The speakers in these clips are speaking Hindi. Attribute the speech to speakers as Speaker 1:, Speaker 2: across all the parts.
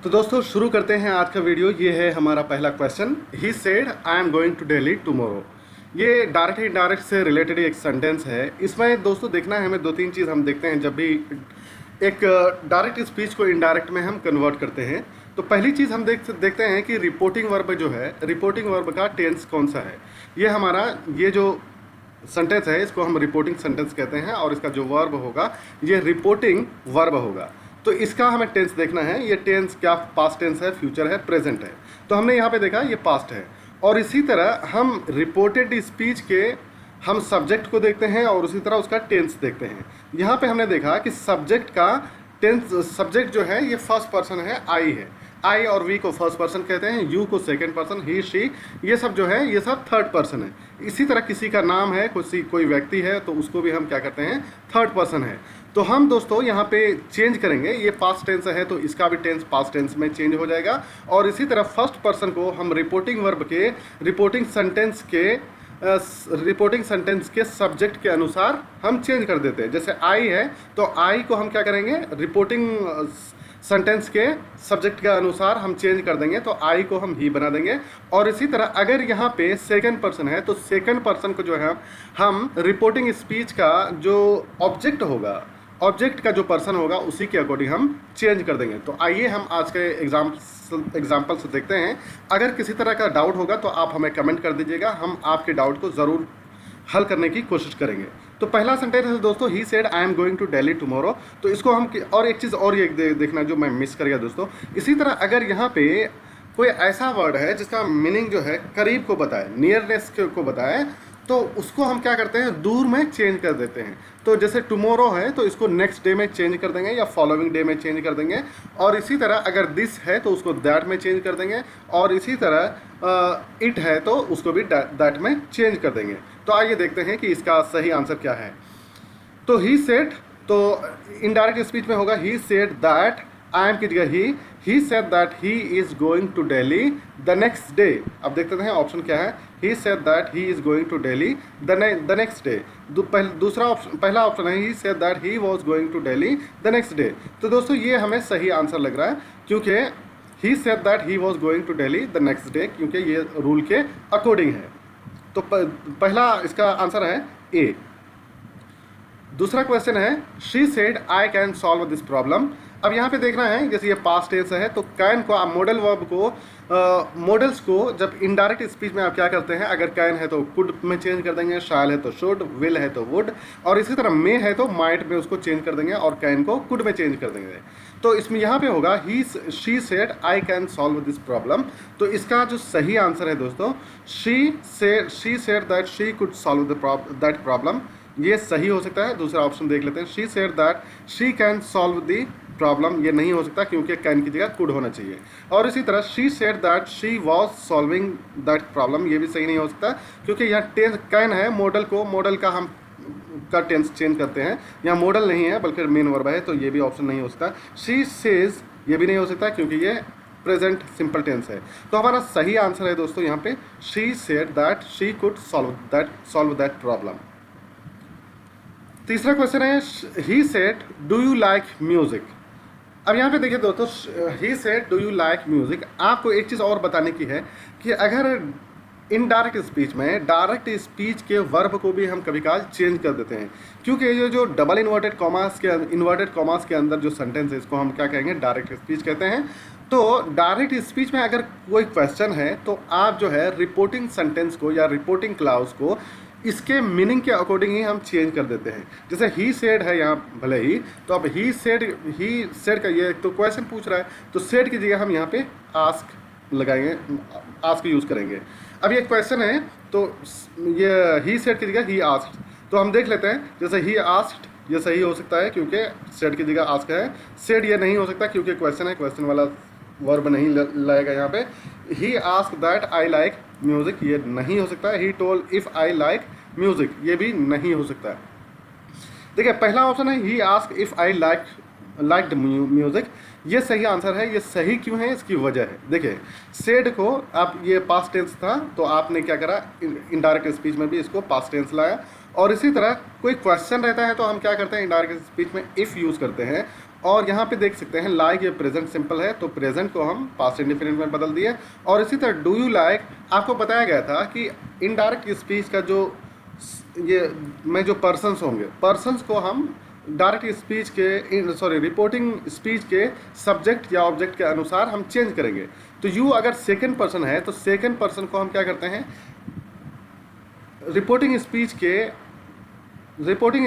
Speaker 1: तो दोस्तों शुरू करते हैं आज का वीडियो। ये है हमारा पहला question. He said I am going to Delhi tomorrow. ये डायरेक्ट इनडायरेक्ट से रिलेटेड एक सेंटेंस है। इसमें दोस्तों देखना है हमें दो तीन चीज़ हम देखते हैं जब भी एक डायरेक्ट स्पीच को इनडायरेक्ट में हम कन्वर्ट करते हैं। तो पहली चीज़ हम देखते हैं कि रिपोर्टिंग वर्ब जो है, रिपोर्टिंग वर्ब का टेंस कौन सा है। ये हमारा ये जो सेंटेंस है इसको हम रिपोर्टिंग सेंटेंस कहते हैं और इसका जो वर्ब होगा ये रिपोर्टिंग वर्ब होगा। तो इसका हमें टेंस देखना है। ये टेंस क्या पास्ट टेंस है, फ्यूचर है, प्रेजेंट है। तो हमने यहाँ पे देखा ये पास्ट है। और इसी तरह हम रिपोर्टेड स्पीच के हम सब्जेक्ट को देखते हैं और उसी तरह उसका टेंस देखते हैं। यहाँ पे हमने देखा कि सब्जेक्ट का टेंस, सब्जेक्ट जो है ये फर्स्ट पर्सन है, आई है। आई और वी को फर्स्ट पर्सन कहते हैं, यू को सेकंड पर्सन, ही शी ये सब जो है ये सब थर्ड पर्सन है। इसी तरह किसी का नाम है, कोई व्यक्ति है तो उसको भी हम क्या करते हैं, थर्ड पर्सन है। तो हम दोस्तों यहाँ पे चेंज करेंगे, ये पास्ट टेंस है तो इसका भी टेंस पास्ट टेंस में चेंज हो जाएगा। और इसी तरह फर्स्ट पर्सन को हम रिपोर्टिंग वर्ब के रिपोर्टिंग सेंटेंस के सब्जेक्ट के अनुसार हम चेंज कर देते हैं। जैसे आई है तो आई को हम क्या करेंगे, रिपोर्टिंग सेंटेंस के सब्जेक्ट के अनुसार हम चेंज कर देंगे, तो आई को हम ही बना देंगे। और इसी तरह अगर यहाँ पे सेकंड पर्सन है तो सेकंड पर्सन को जो है हम रिपोर्टिंग स्पीच का जो ऑब्जेक्ट होगा, ऑब्जेक्ट का जो पर्सन होगा उसी के अकॉर्डिंग हम चेंज कर देंगे। तो आइए हम आज के एग्जाम्पल से देखते हैं। अगर किसी तरह का डाउट होगा तो आप हमें कमेंट कर दीजिएगा, हम आपके डाउट को ज़रूर हल करने की कोशिश करेंगे। तो पहला सेंटेंस है दोस्तों, he said I am going to Delhi tomorrow. तो इसको हम और एक चीज़ और ये देखना जो मैं मिस कर गया दोस्तों। इसी तरह अगर यहाँ पे कोई ऐसा वर्ड है जिसका मीनिंग जो है करीब को बताए, नियरनेस को बताए, तो उसको हम क्या करते हैं, दूर में चेंज कर देते हैं। तो जैसे टुमारो है तो इसको नेक्स्ट डे में चेंज कर देंगे या फॉलोइंग डे में चेंज कर देंगे। और इसी तरह अगर दिस है तो उसको दैट में चेंज कर देंगे। और इसी तरह इट है तो उसको भी दैट में चेंज कर देंगे। तो आइए देखते हैं कि इसका सही आंसर क्या है। तो ही सेड, तो इनडायरेक्ट स्पीच में होगा he said that, I am की जगह he said that he is going to Delhi the next day. अब देखते हैं ऑप्शन क्या है। He said that he is going to Delhi the next day. दूसरा ऑप्शन, पहला ऑप्शन है he said that he was going to Delhi the next day. तो दोस्तों ये हमें सही आंसर लग रहा है क्योंकि he said that he was going to Delhi the next day, क्योंकि ये रूल के अकॉर्डिंग है। तो पहला इसका आंसर है ए। दूसरा क्वेश्चन है she said I can solve this problem. अब यहाँ पे देखना है, जैसे ये पास्ट टेंस है तो कैन को आप मॉडल वर्ब को मॉडल्स को जब इनडायरेक्ट स्पीच में आप क्या करते हैं, अगर कैन है तो कुड में चेंज कर देंगे, शाल है तो शुड, विल है तो वुड, और इसी तरह मे है तो माइट में उसको चेंज कर देंगे और कैन को कुड में चेंज कर देंगे। तो इसमें यहाँ पे होगा she said I can solve this problem. तो इसका जो सही आंसर है दोस्तों, she said that she could solve that problem, ये सही हो सकता है। दूसरा ऑप्शन देख लेते हैं, she said that she can solve the problem, ये नहीं हो सकता क्योंकि कैन की जगह कुड होना चाहिए। और इसी तरह she said that she was solving that problem, ये भी सही नहीं हो सकता क्योंकि यहाँ टेंस कैन है, मॉडल का हम का टेंस चेंज करते हैं, यहाँ मॉडल नहीं है बल्कि मेन वर्ब है, तो ये भी ऑप्शन नहीं हो सकता। शी सेज ये भी नहीं हो सकता क्योंकि ये प्रेजेंट सिंपल टेंस है। तो हमारा सही आंसर है दोस्तों यहाँ पे she said that she could solve that problem. तीसरा क्वेश्चन है he said do you like music. अब यहाँ पे देखिए दोस्तों, he said do you like music. आपको एक चीज़ और बताने की है कि अगर इनडायरेक्ट स्पीच में डायरेक्ट स्पीच के वर्ब को भी हम कभी काल चेंज कर देते हैं, क्योंकि ये जो डबल इन्वर्टेड कॉमास के अंदर जो सेंटेंस है इसको हम क्या कहेंगे, डायरेक्ट स्पीच कहते हैं। तो डायरेक्ट स्पीच में अगर कोई क्वेश्चन है तो आप जो है रिपोर्टिंग सेंटेंस को या रिपोर्टिंग क्लाउज को इसके मीनिंग के अकॉर्डिंग ही हम चेंज कर देते हैं। जैसे ही सेड है यहाँ भले ही, तो अब ही सेड का ये तो क्वेश्चन पूछ रहा है तो सेड की जगह हम यहाँ पे आस्क लगाएंगे, आस्क यूज़ करेंगे। अब ये क्वेश्चन है तो ये ही सेड की जगह ही आस्क्ड, तो हम देख लेते हैं। जैसे ही आस्क्ड ये सही हो सकता है क्योंकि सेड की जगह आस्क है। सेड ये नहीं हो सकता क्योंकि क्वेश्चन है, क्वेश्चन वाला वर्ब नहीं लगेगा यहाँ पे। He ask that I like music, ये नहीं हो सकता है। He told if I like music, ये भी नहीं हो सकता है। देखिए पहला ऑप्शन है he ask if I liked music, ये सही आंसर है। ये सही क्यों है, इसकी वजह है। देखिए सेड को आप, ये पास्ट टेंस था तो आपने क्या करा, इनडायरेक्ट स्पीच में भी इसको पास्ट टेंस लाया। और इसी तरह कोई क्वेश्चन रहता है तो हम क्या करते हैं, इनडायरेक्ट स्पीच में इफ़ यूज़ करते हैं। और यहाँ पे देख सकते हैं लाइक ये प्रेजेंट सिंपल है, तो प्रेजेंट को हम पास्ट इंडिफिनिट में बदल दिए। और इसी तरह डू यू लाइक, आपको बताया गया था कि इनडायरेक्ट स्पीच का जो ये में जो पर्सन्स होंगे, पर्सन्स को हम डायरेक्ट स्पीच के रिपोर्टिंग स्पीच के सब्जेक्ट या ऑब्जेक्ट के अनुसार हम चेंज करेंगे। तो यू अगर सेकंड पर्सन है तो सेकंड पर्सन को हम क्या करते हैं, रिपोर्टिंग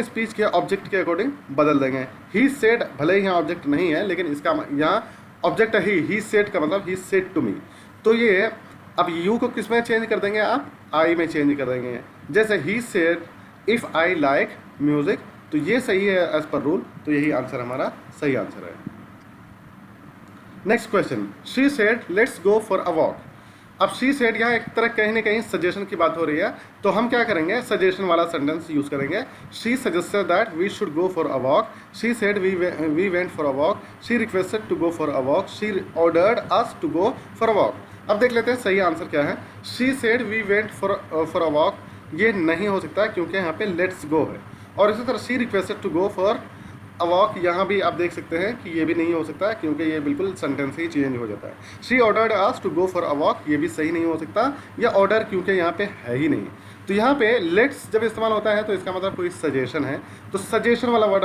Speaker 1: स्पीच के ऑब्जेक्ट के अकॉर्डिंग बदल देंगे। ही सेड, भले ही यहाँ ऑब्जेक्ट नहीं है लेकिन इसका यहाँ ऑब्जेक्ट है ही सेड का मतलब ही सेड टू मी। तो ये अब यू को किस में चेंज कर देंगे, आप आई में चेंज कर देंगे। जैसे he said if I like music, तो ये सही है एज पर रूल, तो यही आंसर हमारा सही आंसर है। Next question, she said let's go for a walk. अब शी सेड यहाँ एक तरह कहीं ना कहीं सजेशन की बात हो रही है, तो हम क्या करेंगे, सजेशन वाला सेंटेंस यूज करेंगे। She suggested that we should go for a walk, she said we went for a walk, she requested to go for a walk, she ordered us to go for a walk. अब देख लेते हैं सही आंसर क्या है। She said we went for a walk, ये नहीं हो सकता क्योंकि यहाँ पे लेट्स गो है। और इसी तरह she requested to go for a walk, यहाँ भी आप देख सकते हैं कि ये भी नहीं हो सकता क्योंकि ये बिल्कुल सेंटेंस ही चेंज हो जाता है। She ordered us to go for a walk, ये भी सही नहीं हो सकता, या ऑर्डर क्योंकि यहाँ पे है ही नहीं। तो यहाँ पे लेट्स जब इस्तेमाल होता है तो इसका मतलब कोई सजेशन है, तो सजेशन वाला वर्ड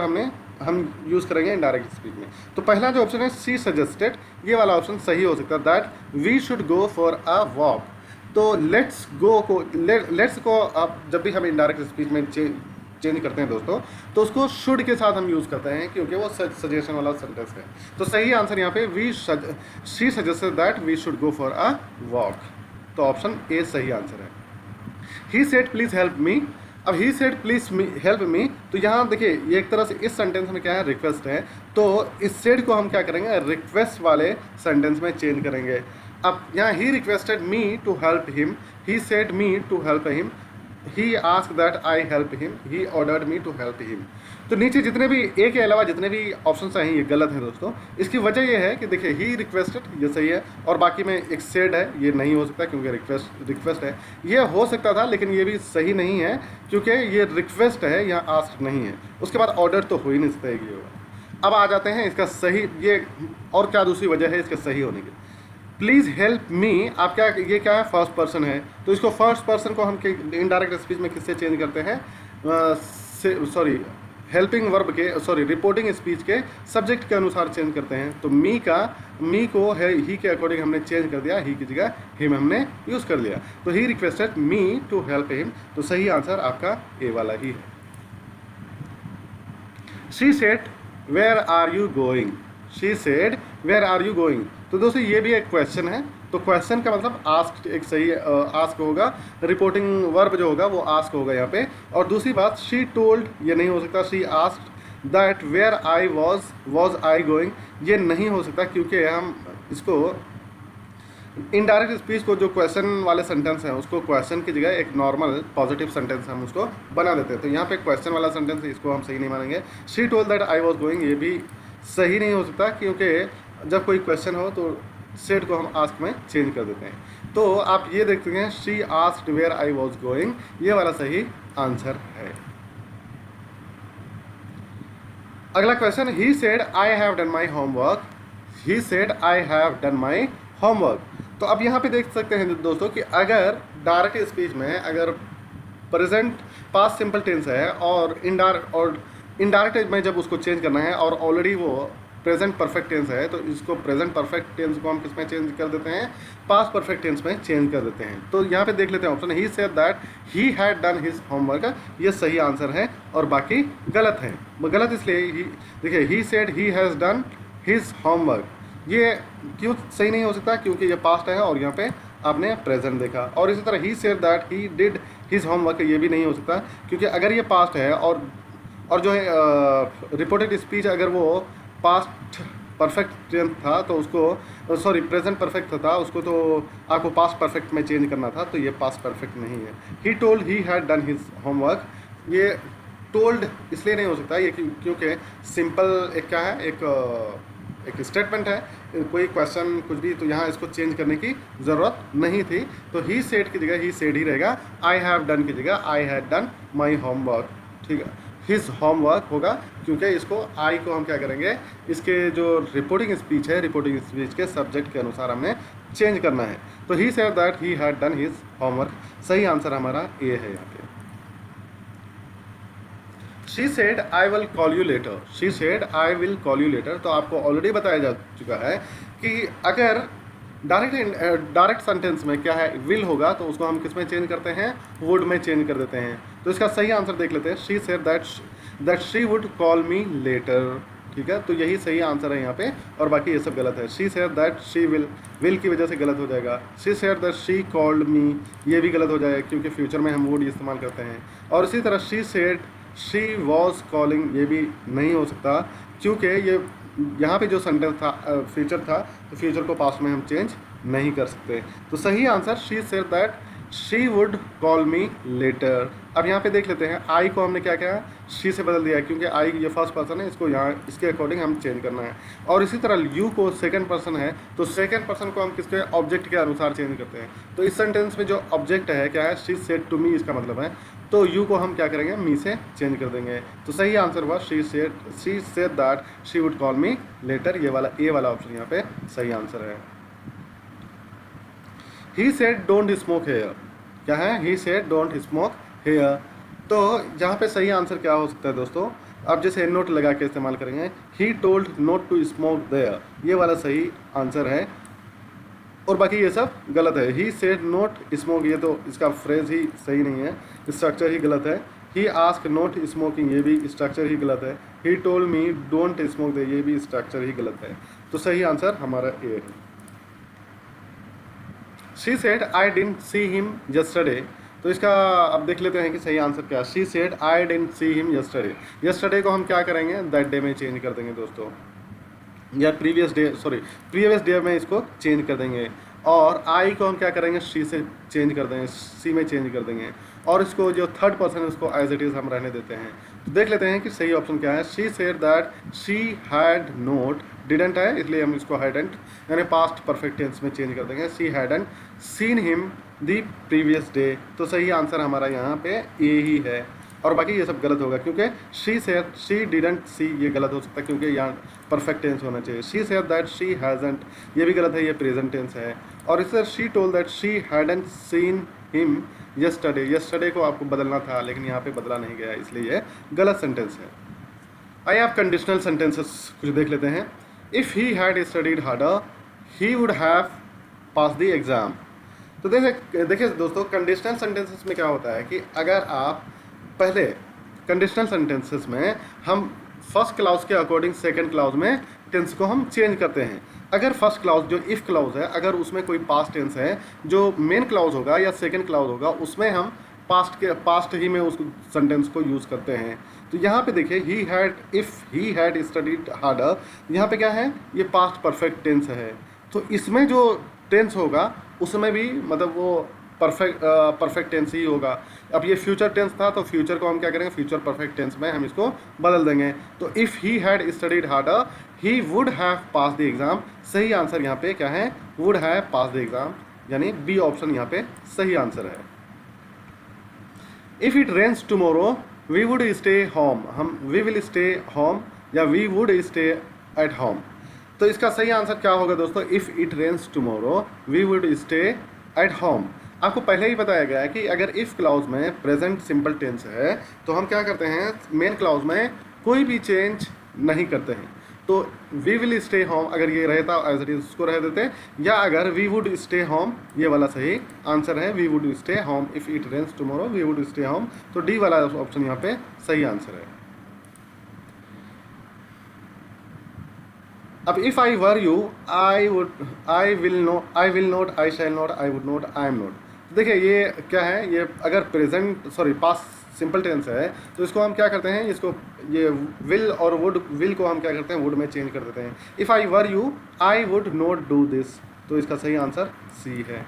Speaker 1: हम यूज़ करेंगे इनडायरेक्ट स्पीच में। तो पहला जो ऑप्शन है शी सजेस्टेड, ये वाला ऑप्शन सही हो सकता है, that we should go for a walk. तो लेट्स को आप जब भी हम इनडायरेक्ट स्पीच में चेंज करते हैं दोस्तों, तो उसको शुड के साथ हम यूज़ करते हैं क्योंकि वो सजेशन वाला सेंटेंस है। तो सही आंसर यहाँ पे she suggested that we should go for a walk, तो ऑप्शन ए सही आंसर है। He said please help me, अब he said please help me, तो यहाँ देखिए ये एक तरह से इस सेंटेंस में क्या है, रिक्वेस्ट है, तो इस सेड को हम क्या करेंगे, रिक्वेस्ट वाले सेंटेंस में चेंज करेंगे। अब यहाँ he requested me to help him, he said me to help him, he ask that I help him, he ordered me to help him. तो नीचे जितने भी ए के अलावा जितने भी ऑप्शन हैं ये गलत हैं दोस्तों। इसकी वजह ये है कि देखिए ही रिक्वेस्टेड ये सही है, और बाकी में एक सेड है, ये नहीं हो सकता क्योंकि रिक्वेस्ट है। ये हो सकता था लेकिन ये भी सही नहीं है क्योंकि ये रिक्वेस्ट है, यहाँ आस्क नहीं है। उसके बाद ऑर्डर तो हो ही नहीं सकता ये होगा। अब आ जाते हैं इसका सही, ये और क्या दूसरी वजह है इसके सही होने की। प्लीज़ हेल्प मी, आप क्या, ये क्या है, फर्स्ट पर्सन है, तो इसको फर्स्ट पर्सन को हम इनडायरेक्ट स्पीच में किससे चेंज करते हैं, हेल्पिंग वर्ब के रिपोर्टिंग स्पीच के सब्जेक्ट के अनुसार चेंज करते हैं। तो मी को है ही के अकॉर्डिंग हमने चेंज कर दिया, ही की जगह हिम हमने यूज़ कर लिया। तो he requested me to help him, तो सही आंसर आपका ए वाला ही है। She said where are you going, she said where are you going, तो दोस्तों ये भी एक क्वेश्चन है, तो क्वेश्चन का मतलब आस्क एक सही आस्क होगा, रिपोर्टिंग वर्ब जो होगा वो आस्क होगा यहाँ पे। और दूसरी बात शी टोल्ड, ये नहीं हो सकता, she asked that where I was I going, ये नहीं हो सकता क्योंकि हम इसको इनडायरेक्ट स्पीच को जो क्वेश्चन वाले सेंटेंस हैं उसको क्वेश्चन की जगह एक नॉर्मल पॉजिटिव सेंटेंस हम उसको बना देते हैं। तो यहाँ पे क्वेश्चन वाला सेंटेंस है, इसको हम सही नहीं मानेंगे। She told that I was going, ये भी सही नहीं हो सकता क्योंकि जब कोई क्वेश्चन हो तो सेड को हम आस्क में चेंज कर देते हैं। तो आप ये देखते हैं she asked where I was going, ये वाला सही आंसर है। अगला question, he said I have done my homework, he said I have done my homework. तो अब यहाँ पे देख सकते हैं दोस्तों कि अगर डायरेक्ट स्पीच में अगर प्रेजेंट पास्ट सिंपल टेंस है और इनडायरेक्ट में जब उसको चेंज करना है और ऑलरेडी वो प्रेजेंट परफेक्ट टेंस है, तो इसको प्रेजेंट परफेक्ट टेंस को हम किस में चेंज कर देते हैं, पास्ट परफेक्ट टेंस में चेंज कर देते हैं। तो यहाँ पे देख लेते हैं option, he said that he had done his homework, ये सही आंसर है और बाकी गलत है। गलत इसलिए देखिए he said he has done his homework, ये क्यों सही नहीं हो सकता क्योंकि ये पास्ट है और यहाँ पे आपने प्रेजेंट देखा। और इसी तरह ही said that he did his homework, ये भी नहीं हो सकता क्योंकि अगर ये पास्ट है और जो है रिपोर्टेड स्पीच अगर वो पास्ट परफेक्ट टेंस था तो उसको प्रेजेंट परफेक्ट था, उसको तो आपको पास्ट परफेक्ट में चेंज करना था, तो ये पास्ट परफेक्ट नहीं है। He told he had done his homework, ये टोल्ड इसलिए नहीं हो सकता ये क्योंकि सिंपल एक क्या है, एक स्टेटमेंट है, कोई क्वेश्चन कुछ भी, तो यहाँ इसको चेंज करने की ज़रूरत नहीं थी। तो ही सेड की जगह ही सेड ही रहेगा, आई हैव डन की जगह I had done my homework, ठीक है। हिज होमवर्क होगा, क्योंकि इसको आई को हम क्या करेंगे, इसके जो रिपोर्टिंग स्पीच है, रिपोर्टिंग स्पीच के सब्जेक्ट के अनुसार हमने चेंज करना है। तो he said that he had done his homework, सही आंसर हमारा ए है यहाँ पे। She said I will call you later, she said I will call you later, तो आपको ऑलरेडी बताया जा चुका है कि अगर डायरेक्ट सेंटेंस में क्या है, विल होगा तो उसको हम किस में चेंज करते हैं, वुड में चेंज कर देते हैं। तो इसका सही आंसर देख लेते हैं, she said that she would call me later, ठीक है, तो यही सही आंसर है यहाँ पे, और बाकी ये सब गलत है। She said that she will की वजह से गलत हो जाएगा। She said that she called me, ये भी गलत हो जाएगा क्योंकि फ्यूचर में हम वुड इस्तेमाल करते हैं। और इसी तरह she said she was calling, ये भी नहीं हो सकता क्योंकि ये यहाँ पे जो सेंटेंस था फ्यूचर था, तो फ्यूचर को पास्ट में हम चेंज नहीं कर सकते। तो सही answer she said that she would call me later. अब यहाँ पे देख लेते हैं, आई को हमने क्या किया, शी से बदल दिया है क्योंकि आई ये फर्स्ट पर्सन है, इसको यहाँ इसके अकॉर्डिंग हम चेंज करना है। और इसी तरह यू को सेकंड पर्सन है, तो सेकंड पर्सन को हम किसके ऑब्जेक्ट के अनुसार चेंज करते हैं। तो इस सेंटेंस में जो ऑब्जेक्ट है क्या है, शी सेड टू मी, इसका मतलब है, तो यू को हम क्या करेंगे, मी से चेंज कर देंगे। तो सही आंसर हुआ she said that she would call me later, ये वाला ए वाला ऑप्शन यहाँ पे सही आंसर है। He said don't smoke here, क्या है, he said don't smoke here, तो यहाँ पे सही आंसर क्या हो सकता है दोस्तों, अब जैसे नोट लगा के इस्तेमाल करेंगे, he told not to smoke there, ये वाला सही आंसर है, और बाकी ये सब गलत है। ही सेड नॉट स्मोक, ये तो इसका फ्रेज ही सही नहीं है, स्ट्रक्चर ही गलत है। ही आस्क नॉट स्मोकिंग, ये भी स्ट्रक्चर ही गलत है। He told me don't smoke they, ये भी स्ट्रक्चर ही गलत है। तो सही आंसर हमारा ए है। She said I didn't see him yesterday, तो इसका अब देख लेते हैं कि सही आंसर क्या है। She said I didn't see him yesterday, yesterday को हम क्या करेंगे, दैट डे में चेंज कर देंगे दोस्तों, या प्रीवियस डे में इसको चेंज कर देंगे। और आई को हम क्या करेंगे, शी से चेंज कर देंगे, सी में चेंज कर देंगे, और इसको जो थर्ड पर्सन है उसको एज इट इज़ हम रहने देते हैं। तो देख लेते हैं कि सही ऑप्शन क्या है। She said that she had note, didn't है इसलिए हम इसको हैडंट यानी पास्ट परफेक्ट टेंस में चेंज कर देंगे, she hadn't seen him the previous day, तो सही आंसर हमारा यहाँ पे ए ही है, और बाकी ये सब गलत होगा क्योंकि she said she didn't see, ये गलत हो सकता है क्योंकि यहाँ परफेक्ट टेंस होना चाहिए। She said that she hasn't, ये भी गलत है, ये प्रेजेंट टेंस है। और इस तरह she told that she hadn't seen him yesterday, yesterday को आपको बदलना था लेकिन यहाँ पे बदला नहीं गया, इसलिए ये गलत सेंटेंस है। आइए आप कंडीशनल सेंटेंसेस कुछ देख लेते हैं। If he had studied harder he would have pass the exam, तो देखिए दोस्तों, कंडीशनल सेंटेंसेस में क्या होता है कि अगर आप पहले कंडीशनल सेंटेंसेस में हम फर्स्ट क्लाउज के अकॉर्डिंग सेकंड क्लाउज में टेंस को हम चेंज करते हैं। अगर फर्स्ट क्लाउज जो इफ़ क्लाउज है, अगर उसमें कोई पास्ट टेंस है, जो मेन क्लाउज होगा या सेकंड क्लाउज होगा, उसमें हम पास्ट ही में उस सेंटेंस को यूज़ करते हैं। तो यहाँ पे देखिए, he had, if he had studied harder, यहाँ पे क्या है, ये पास्ट परफेक्ट टेंस है, तो इसमें जो टेंस होगा उसमें भी मतलब वो परफेक्ट टेंस ही होगा। अब ये फ्यूचर टेंस था तो फ्यूचर को हम क्या करेंगे, फ्यूचर परफेक्ट टेंस में हम इसको बदल देंगे। तो if he had studied harder he would have pass the exam, सही आंसर यहाँ पे क्या है, would have pass the exam, यानी बी ऑप्शन यहाँ पे सही आंसर है। If it rains tomorrow we would stay home, hmm we will stay home या we would stay at home, तो इसका सही आंसर क्या होगा दोस्तों, if it rains tomorrow we would stay at home. आपको पहले ही बताया गया है कि अगर इफ़ क्लाउज में प्रेजेंट सिंपल टेंस है तो हम क्या करते हैं, मेन क्लाउज में कोई भी चेंज नहीं करते हैं। तो वी विल स्टे होम अगर ये रहता एज इट इज उसको रह देते, या अगर वी वुड स्टे होम, ये वाला सही आंसर है, we would stay home if it rains tomorrow we would stay home, तो डी वाला ऑप्शन यहाँ पे सही आंसर है। अब if I were you I will not, I shall not, I would not, I am not, देखिए ये क्या है, ये अगर पास्ट सिंपल टेंस है तो इसको हम क्या करते हैं, इसको ये विल और वुड, विल को हम क्या करते हैं, वुड में चेंज कर देते हैं। If I were you I would not do this, तो इसका सही आंसर सी है।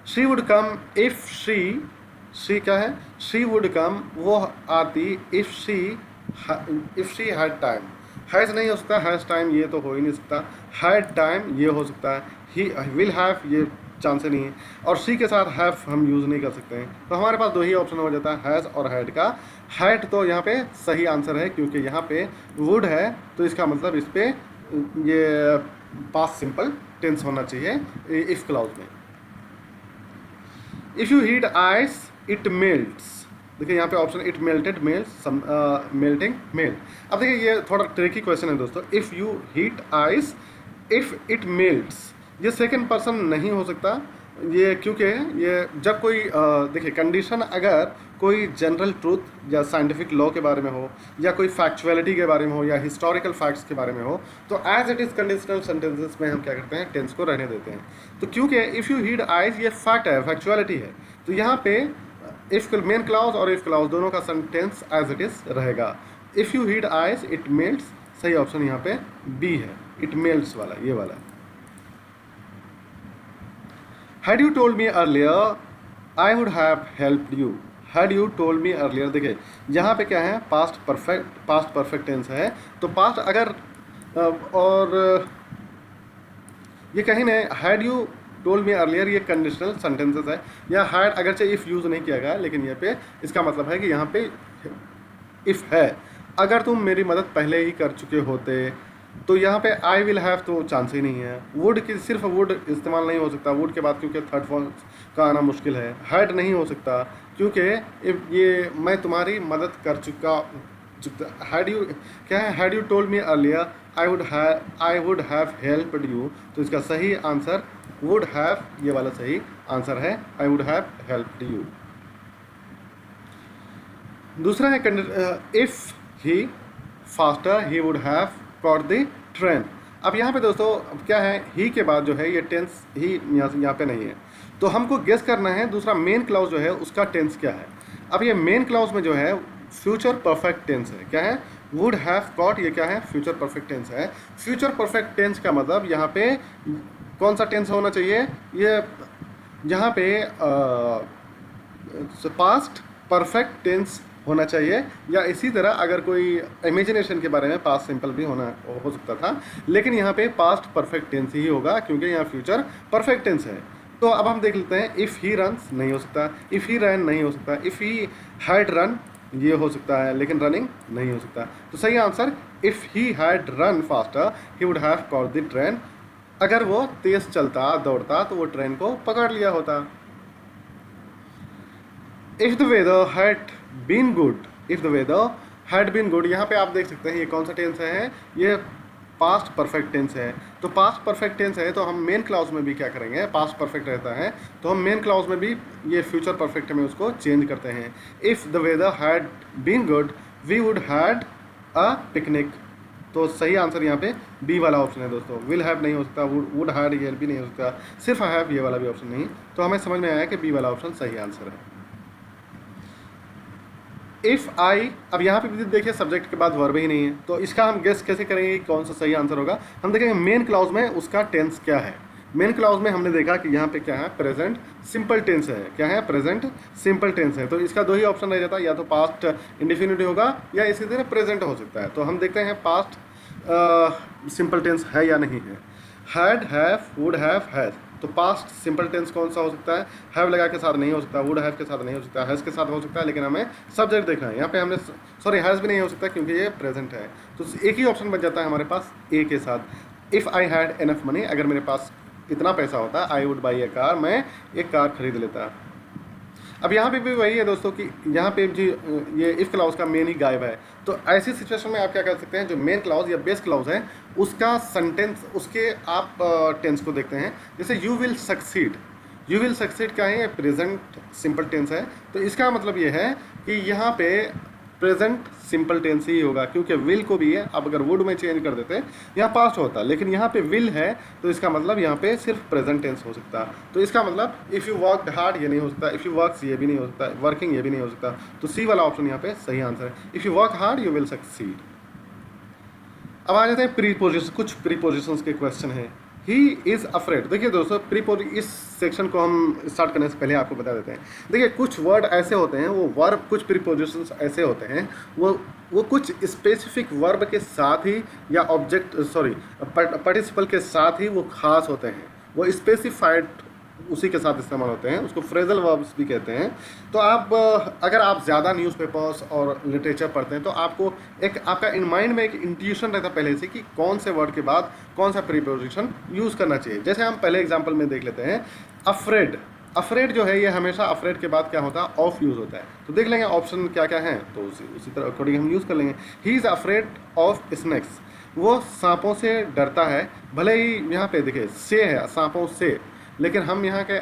Speaker 1: She would come if she क्या है, शी वुड कम वो आती, if she had time, has नहीं हो सकता, हैज़ टाइम ये तो हो ही नहीं सकता, हैड टाइम ये हो सकता है। ही विल हैव, ये चांस ही नहीं है। और सी के साथ हैव हम यूज़ नहीं कर सकते हैं, तो हमारे पास दो ही ऑप्शन हो जाता है, हैज़ और हैड का। हैड तो यहाँ पे सही आंसर है, क्योंकि यहाँ पे वुड है, तो इसका मतलब इस पे ये पास्ट सिंपल टेंस होना चाहिए इफ क्लाउज में। If you heat ice it melts, देखिए यहाँ पे option it melted, melt, melting, melt. अब देखिए ये थोड़ा ट्रिकी क्वेश्चन है दोस्तों। If you heat ice if it melts, ये सेकंड पर्सन नहीं हो सकता ये, क्योंकि ये जब कोई देखिए कंडीशन अगर कोई जनरल ट्रूथ या साइंटिफिक लॉ के बारे में हो, या कोई फैक्चुअलिटी के बारे में हो, या हिस्टोरिकल फैक्ट्स के बारे में हो, तो as it is conditional sentences में हम क्या करते हैं, टेंस को रहने देते हैं। तो क्योंकि इफ़ यू हीट आइस ये फैक्ट है, फैक्चुअलिटी है, तो यहाँ पे इफ मेन क्लाउज और इफ क्लाउज दोनों का सेंटेंस एज इट इज रहेगा। If you heat ice it melts, सही ऑप्शन यहाँ पे बी है, इट मेल्ट्स वाला, ये वाला। Had you told me earlier I would have helped you, had you told me earlier, देखिए यहाँ पे क्या है, पास्ट परफेक्ट टेंस है, तो पास्ट अगर और ये कहीं नहीं, had you told me earlier ये कंडीशनल सेंटेंसेस है, या हैड अगरचे इफ़ यूज़ नहीं किया गया, लेकिन यहाँ पे इसका मतलब है कि यहाँ पे इफ़ है, अगर तुम मेरी मदद पहले ही कर चुके होते, तो यहाँ पे आई विल हैव तो चांस ही नहीं है। वुड की सिर्फ वुड इस्तेमाल नहीं हो सकता वुड के बाद, क्योंकि थर्ड फॉर्म का आना मुश्किल है। हैड नहीं हो सकता, क्योंकि ये मैं तुम्हारी मदद कर चुका, हैड यू क्या है, had you told me earlier I would have helped you, तो इसका सही आंसर वुड हैव, ये वाला सही आंसर है, I would have helped you. दूसरा है if he faster he would have caught the train. अब यहाँ पे दोस्तों क्या है, ही के बाद जो है ये टेंस ही यहाँ पे नहीं है, तो हमको गेस करना है दूसरा मेन क्लाउज जो है उसका टेंस क्या है। अब ये मेन क्लाउज में जो है फ्यूचर परफेक्ट टेंस है, क्या है, वुड हैव कॉट, ये क्या है, फ्यूचर परफेक्ट टेंस है। फ्यूचर परफेक्ट टेंस का मतलब यहाँ पे कौन सा टेंस होना चाहिए, ये यहाँ पे पास्ट परफेक्ट टेंस होना चाहिए, या इसी तरह अगर कोई इमेजिनेशन के बारे में पास्ट सिंपल भी हो सकता था, लेकिन यहाँ पे पास्ट परफेक्ट टेंस ही होगा, क्योंकि यहाँ फ्यूचर परफेक्ट टेंस है। तो अब हम देख लेते हैं, इफ़ ही रन्स नहीं हो सकता, इफ़ ही रन नहीं हो सकता, इफ़ ही हैड रन ये हो सकता है, लेकिन रनिंग नहीं हो सकता। तो सही answer if he had run faster he would have caught the train, अगर वो तेज चलता दौड़ता तो वो ट्रेन को पकड़ लिया होता। If the weather had been good, if the weather had been good, यहाँ पे आप देख सकते हैं ये कौन सा टेंस है, ये पास्ट परफेक्ट टेंस है। तो पास्ट परफेक्ट टेंस है, तो हम मेन क्लाउज में भी क्या करेंगे, पास्ट परफेक्ट रहता है, तो हम मेन क्लाउज में भी ये फ्यूचर परफेक्ट में उसको चेंज करते हैं। If the weather had been good we would had a picnic, तो सही आंसर यहाँ पे बी वाला ऑप्शन है दोस्तों। विल हैव नहीं हो सकता, वुड हैड ये भी नहीं हो सकता, सिर्फ हैव ये वाला भी ऑप्शन नहीं, तो हमें समझ में आया कि बी वाला ऑप्शन सही आंसर है। इफ़ आई, अब यहाँ पे भी देखिए सब्जेक्ट के बाद वर्ब ही नहीं है, तो इसका हम गेस कैसे करेंगे कौन सा सही आंसर होगा। हम देखेंगे मेन क्लाउज में उसका टेंस क्या है। मेन क्लाउज में हमने देखा कि यहाँ पे क्या है, प्रेजेंट सिंपल टेंस है, क्या है, प्रेजेंट सिंपल टेंस है, तो इसका दो ही ऑप्शन रह जाता है, या तो पास्ट इंडेफिनिट होगा या इसी तरह प्रेजेंट हो सकता है। तो हम देखते हैं पास्ट सिंपल टेंस है या नहीं है। Had, have, would have, has, तो पास्ट सिंपल टेंस कौन सा हो सकता है, हैव लगा के साथ नहीं हो सकता, वुड हैव के साथ नहीं हो सकता, हैज़ के साथ हो सकता है, लेकिन हमें सब्जेक्ट देखना है। यहाँ पे हमने सॉरी हैज़ भी नहीं हो सकता क्योंकि ये प्रेजेंट है, तो एक ही ऑप्शन बच जाता है हमारे पास ए के साथ। If I had enough money, अगर मेरे पास इतना पैसा होता I would buy A car, मैं एक कार खरीद लेता। अब यहाँ पे भी वही है दोस्तों कि यहाँ पे जी ये इफ़ क्लाउज का मेन ही गायब है, तो ऐसी सिचुएशन में आप क्या कर सकते हैं, जो मेन क्लाउज या बेस क्लाउज है उसका सेंटेंस, उसके आप टेंस को देखते हैं। जैसे you will succeed, you will succeed क्या है, प्रेजेंट सिंपल टेंस है, तो इसका मतलब ये है कि यहाँ पे प्रेजेंट सिंपल टेंस ही होगा, क्योंकि विल को भी है, अब अगर वुड में चेंज कर देते यहाँ पास्ट होता, लेकिन यहाँ पे विल है, तो इसका मतलब यहाँ पे सिर्फ प्रेजेंट टेंस हो सकता। तो इसका मतलब इफ़ यू वर्कड हार्ड ये नहीं हो सकता, इफ़ यू वर्क्स ये भी नहीं हो सकता, वर्किंग ये भी नहीं हो सकता, तो सी वाला ऑप्शन यहाँ पे सही आंसर है। If you work hard you will succeed. अब आ जाते हैं प्रीपोजिशन, कुछ प्रीपोजिशंस के क्वेश्चन हैं। ही इज़ अफ्रेड, देखिए दोस्तों इस सेक्शन को हम स्टार्ट करने से पहले आपको बता देते हैं। देखिए कुछ वर्ड ऐसे होते हैं, वो वर्ब, कुछ प्रीपोजिशंस ऐसे होते हैं, वो कुछ स्पेसिफिक वर्ब के साथ ही या ऑब्जेक्ट पार्टिसिपल के साथ ही वो खास होते हैं, वो स्पेसिफाइड उसी के साथ इस्तेमाल होते हैं, उसको फ्रेजल वर्ब्स भी कहते हैं। तो आप अगर आप ज़्यादा न्यूज़पेपर्स और लिटरेचर पढ़ते हैं तो आपको एक आपका इन माइंड में एक इंट्यूशन रहता है पहले से कि कौन से वर्ड के बाद कौन सा प्रीपोजिशन यूज़ करना चाहिए। जैसे हम पहले एग्जाम्पल में देख लेते हैं, अफ्रेड। अफ्रेड जो है ये हमेशा अफ्रेड के बाद क्या होता है, ऑफ यूज़ होता है। तो देख लेंगे ऑप्शन क्या क्या है, तो उसी तरह अकॉर्डिंग हम यूज़ कर लेंगे। He is afraid of snacks, वो सांपों से डरता है। भले ही यहाँ पे देखिए से है, सांपों से, लेकिन हम यहाँ के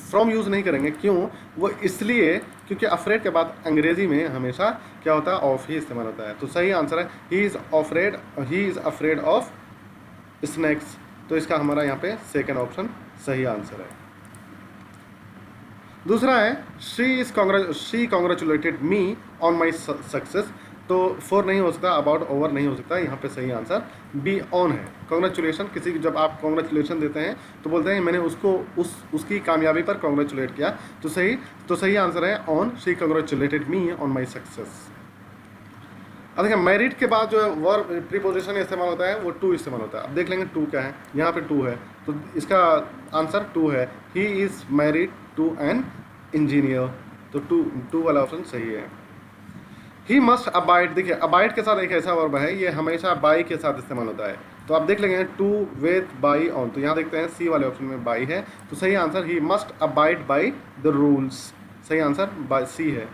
Speaker 1: फ्रॉम यूज़ नहीं करेंगे। क्यों? वो इसलिए क्योंकि अफ्रेड के बाद अंग्रेजी में हमेशा क्या होता है, ऑफ ही इस्तेमाल होता है। तो सही आंसर है he is afraid of snacks. तो इसका हमारा यहाँ पे सेकेंड ऑप्शन सही आंसर है। दूसरा है she congratulated me on my success. तो फॉर नहीं हो सकता, अबाउट ओवर नहीं हो सकता, यहाँ पे सही आंसर बी ऑन है। कॉन्ग्रेचुलेशन, किसी की जब आप कॉन्ग्रेचुलेशन देते हैं तो बोलते हैं मैंने उसको उसकी कामयाबी पर कॉन्ग्रेचुलेट किया। तो सही आंसर है on. She congratulated me on my success. अब देखिए मैरिड के बाद जो वर्ब प्रीपोजिशन इस्तेमाल होता है वो टू इस्तेमाल होता है। अब देख लेंगे टू क्या है, यहाँ पे टू है तो इसका आंसर टू है। He is married to an engineer. तो टू वाला ऑप्शन सही है। ही मस्ट अबाइड, देखिए अबाइड के साथ एक ऐसा वर्ब है, ये हमेशा बाई के साथ इस्तेमाल होता है। तो आप देख लेंगे टू विथ बाई ऑन, तो यहाँ देखते हैं सी वाले ऑप्शन में बाई है। तो सही answer he must abide by the rules. सही आंसर बाई सी है।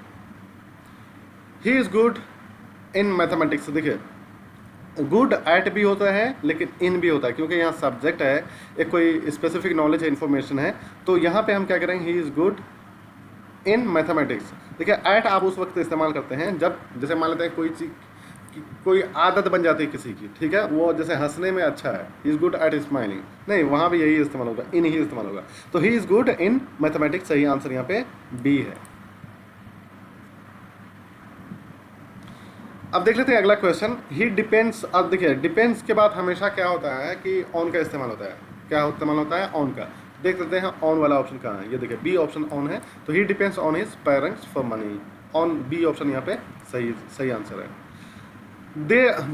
Speaker 1: He is good in mathematics. देखिए गुड एट भी होता है लेकिन इन भी होता है, क्योंकि यहाँ सब्जेक्ट है, एक कोई स्पेसिफिक नॉलेज है, इन्फॉर्मेशन है। तो यहाँ पे हम क्या करेंगे, he is good in mathematics. देखिए एट आप उस वक्त इस्तेमाल करते हैं जब जैसे मान लेते हैं कोई चीज़, कोई आदत बन जाती है किसी की, ठीक है, वो जैसे हंसने में अच्छा है, he is good at smiling, नहीं वहाँ भी यही इस्तेमाल होगा, इन ही इस्तेमाल होगा। तो he is good in mathematics, सही आंसर यहाँ पे बी है। अब देख लेते हैं अगला क्वेश्चन, ही डिपेंड्स। अब देखिए डिपेंड्स के बाद हमेशा क्या होता है कि ऑन का इस्तेमाल होता है। क्या इस्तेमाल होता है? ऑन का। देख लेते हैं ऑन वाला ऑप्शन कहाँ है, ये देखिए बी ऑप्शन ऑन है। तो he depends on his parents for money, on B option यहाँ पे सही आंसर है।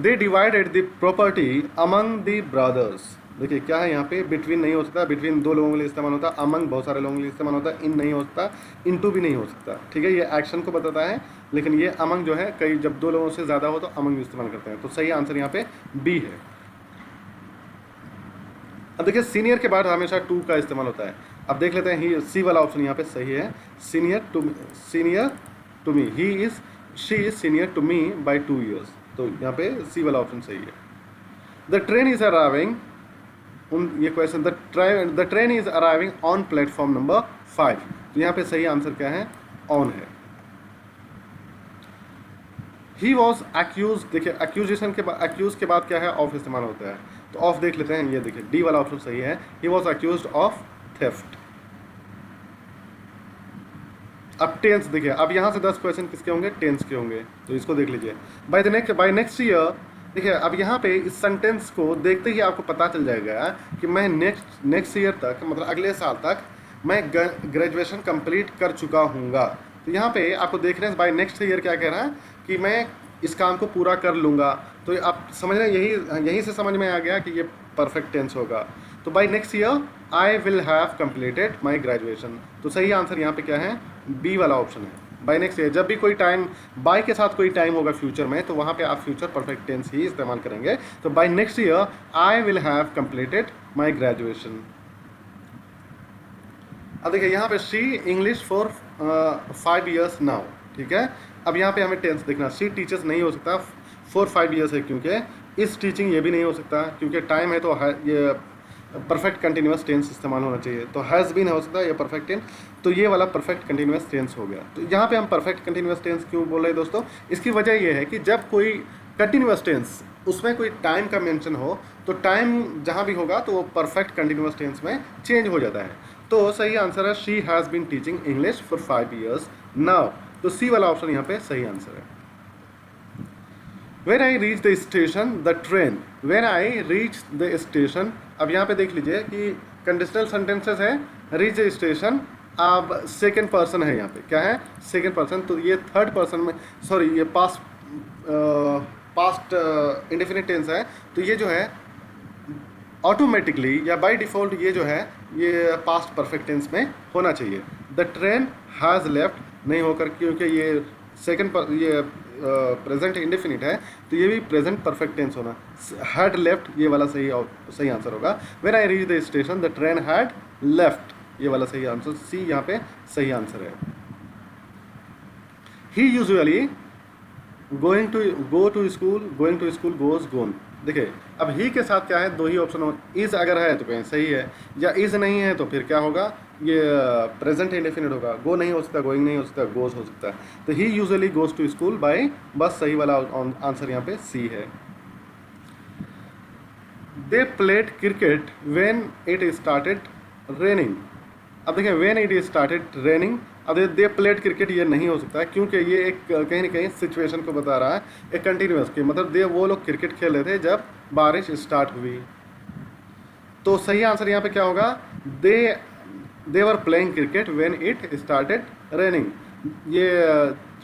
Speaker 1: They divided the property among the brothers. देखिए क्या है यहाँ पे, बिटवीन नहीं हो सकता, बिटवीन दो लोगों के लिए इस्तेमाल होता है, अमंग बहुत सारे लोगों के लिए इस्तेमाल होता है, इन नहीं हो सकता, इनटू भी नहीं हो सकता, ठीक है, ये एक्शन को बताता है। लेकिन ये अमंग जो है, कई जब दो लोगों से ज़्यादा हो तो अमंग इस्तेमाल करते हैं। तो सही आंसर यहाँ पे बी है। अब देखिए सीनियर के बाद हमेशा टू का इस्तेमाल होता है। अब देख लेते हैं ही सी वाला ऑप्शन यहाँ पे सही है। Senior to me, she is senior to me by 2 years। तो यहाँ पे सी वाला ऑप्शन सही है। द ट्रेन इज अराइविंग, ये question, the train is arriving on platform number 5। तो यहाँ पे सही आंसर क्या है, ऑन है। ही वॉज एक्यूज, देखिए एक्यूजेशन के बाद, एक्यूज के बाद क्या है, ऑफ इस्तेमाल होता है। तो ऑफ देख लेते हैं, ये देखिए डी वाला ऑप्शन सही है। He was accused of theft. अब टेंस देखिए, अब यहाँ से 10 क्वेश्चन किसके होंगे, टेंस के होंगे। तो इसको देख लीजिए, बाय नेक्स्ट ईयर। देखिए अब यहाँ पे इस सेंटेंस को देखते ही आपको पता चल जाएगा कि मैं नेक्स्ट ईयर तक, मतलब अगले साल तक मैं ग्रेजुएशन कंप्लीट कर चुका हूँगा। तो यहाँ पे आपको देख रहे हैं बाय नेक्स्ट ईयर क्या कह रहा है कि मैं इस काम को पूरा कर लूँगा। तो आप समझ रहे हैं, यहीं से समझ में आ गया कि ये परफेक्ट टेंस होगा। तो by next year I will have completed my graduation. तो सही आंसर यहाँ पे क्या है, बी वाला ऑप्शन है। बाय नेक्स्ट ईयर, जब भी कोई टाइम बाय के साथ कोई टाइम होगा फ्यूचर में, तो वहाँ पे आप फ्यूचर परफेक्ट टेंस ही इस्तेमाल करेंगे। तो by next year I will have completed my graduation. अब देखिए यहाँ पे she English for 5 years now, ठीक है। अब यहाँ पे हमें टेंस देखना, शी टीचर्स नहीं हो सकता, 4-5 years है, क्योंकि इस टीचिंग ये भी नहीं हो सकता, क्योंकि टाइम है। तो ये परफेक्ट कंटिन्यूस टेंस इस्तेमाल होना चाहिए। तो हैज़ बीन हो सकता है, ये परफेक्ट टेंस, तो ये वाला परफेक्ट कंटिन्यूस टेंस हो गया। तो यहाँ पे हम परफेक्ट कंटिन्यूस टेंस क्यों बोल रहे हैं दोस्तों, इसकी वजह ये है कि जब कोई कंटिन्यूस टेंस, उसमें कोई टाइम का मेंशन हो, तो टाइम जहाँ भी होगा तो वो परफेक्ट कंटिन्यूस टेंस में चेंज हो जाता है। तो सही आंसर है she has been teaching English for 5 years now. तो सी वाला ऑप्शन यहाँ पे सही आंसर है। When I reach the station, the train, when I reach the station। अब यहाँ पे देख लीजिए कि कंडीशनल सेंटेंसेस है, रीच द स्टेशन। अब सेकंड पर्सन है, यहाँ पे क्या है, सेकंड पर्सन। तो ये थर्ड पर्सन में, सॉरी ये पास्ट इंडेफिनिट टेंस है। तो ये जो है ऑटोमेटिकली या बाय डिफ़ॉल्ट ये जो है ये पास्ट परफेक्ट टेंस में होना चाहिए। द ट्रेन हैज़ लेफ्ट नहीं होकर, क्योंकि ये सेकंड पर ये प्रेजेंट इंडेफिनिट है तो ये भी प्रेजेंट परफेक्ट टेंस होना। हैड लेफ्ट ये वाला सही आंसर होगा। When I reach the station the train had left ये वाला सही आंसर, सी यहाँ पे सही आंसर है। He usually going to school goes gone. देखिए अब ही के साथ क्या है, दो ही ऑप्शन हो, इज अगर है तो कहीं सही है, या इज नहीं है तो फिर क्या होगा, ये प्रेजेंट इंडेफिनिट होगा। गो नहीं हो सकता, गोइंग नहीं हो सकता, गोज हो सकता है। तो he usually goes to school by bus, सही वाला आंसर यहाँ पे सी है। They played cricket when it started raining. अब देखिए व्हेन इट स्टार्टेड रेनिंग, अब दे प्लेड क्रिकेट ये नहीं हो सकता है, क्योंकि ये एक कहीं ना कहीं सिचुएशन को बता रहा है, एक कंटिन्यूस की, मतलब वो लोग क्रिकेट खेल रहे थे जब बारिश स्टार्ट हुई। तो सही आंसर यहाँ पे क्या होगा, they were playing cricket when it started raining. ये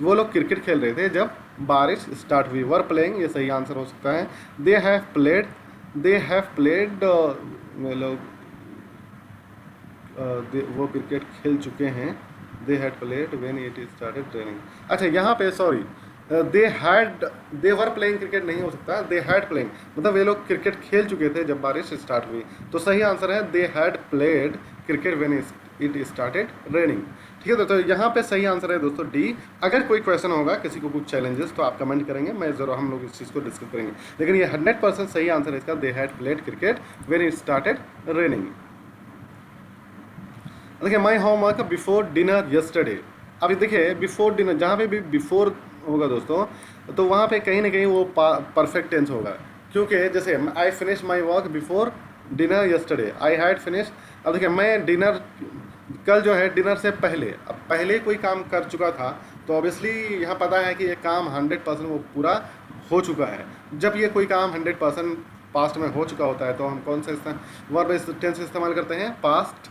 Speaker 1: वो लोग क्रिकेट खेल रहे थे जब बारिश स्टार्ट हुई। वर प्लेइंग ये सही आंसर हो सकता है। दे हैव प्लेड लोग वो क्रिकेट खेल चुके हैं। दे had played when it started raining. अच्छा यहाँ पे sorry, they were playing cricket नहीं हो सकता, दे हैड प्लेइंग, मतलब वे लोग क्रिकेट खेल चुके थे जब बारिश स्टार्ट हुई। तो सही आंसर है दे had played cricket when it started raining. ठीक है तो यहाँ पे सही आंसर है दोस्तों डी। अगर कोई क्वेश्चन होगा, किसी को कुछ चैलेंजेस, तो आप कमेंट करेंगे, मैं जरूर हम लोग इस चीज़ को डिस्कस करेंगे। लेकिन ये 100% सही आंसर है इसका, they had played cricket when it started raining. देखिए my homework before dinner yesterday. अभी देखिए बिफोर डिनर, जहाँ पे भी बिफोर होगा दोस्तों, तो वहाँ पे कहीं ना कहीं वो परफेक्ट टेंस होगा, क्योंकि जैसे I finish my work before dinner yesterday, I had finish. अब देखिए मैं डिनर कल जो है डिनर से पहले, अब पहले कोई काम कर चुका था, तो ऑब्वियसली यहाँ पता है कि ये काम 100% वो पूरा हो चुका है। जब ये कोई काम 100% पास्ट में हो चुका होता है तो हम कौन सा वर्ब टेंस इस्तेमाल करते हैं, पास्ट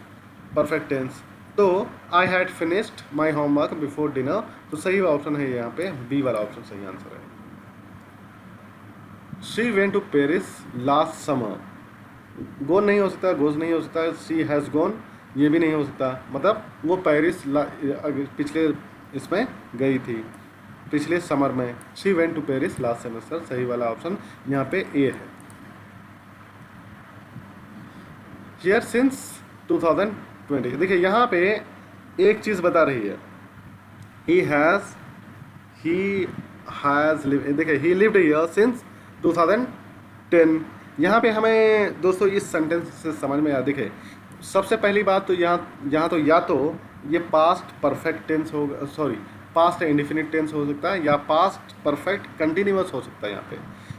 Speaker 1: परफेक्ट टेंस। तो I had finished my homework before dinner, तो सही ऑप्शन है यहाँ पे बी वाला ऑप्शन सही आंसर है। She went to Paris last summer. Gone नहीं हो सकता, गोज नहीं हो सकता, शी हैज़ गोन ये भी नहीं हो सकता, मतलब वो पेरिस पिछले इसमें गई थी, पिछले समर में। She went to Paris last semester, सही वाला ऑप्शन यहाँ पे ए है। Here since 2020। देखिए यहाँ पे एक चीज़ बता रही है, ही हैज़ देखिए ही लिव्ड हियर सिंस 2010। यहाँ पे हमें दोस्तों इस सेंटेंस से समझ में आया। देखिए सबसे पहली बात तो यहाँ तो या तो ये पास्ट परफेक्ट टेंस होगा, सॉरी पास्ट इंडेफिनिट टेंस हो सकता है, या पास्ट परफेक्ट कंटिन्यूअस हो सकता है। यहाँ पे